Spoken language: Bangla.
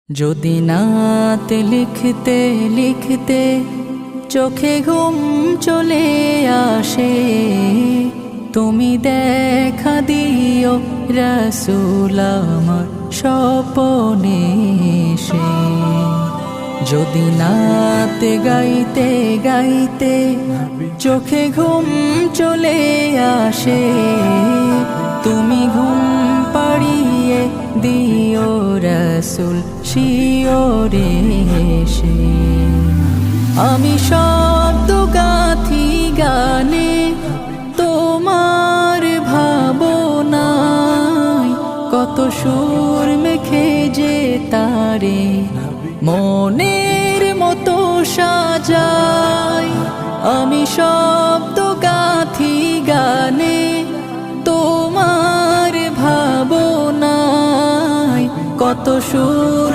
যদি নাত লিখতে লিখতে চোখে ঘুম চলে আসে, তুমি দেখা দিও রাসূল আমার স্বপনে এসে। যদি নাত গাইতে গাইতে চোখে ঘুম চলে আসে, তুমি ঘুম পাড়িয়ে দিও রাসূল শিওরে এসে। আমি শব্দ গাথি গানে তোমার ভাবনায়, কত সুর মেখে যে তারে মনের মতো সাজাই। আমি শব্দ গাথি গানে তোমার ভাবনায়, কত সুর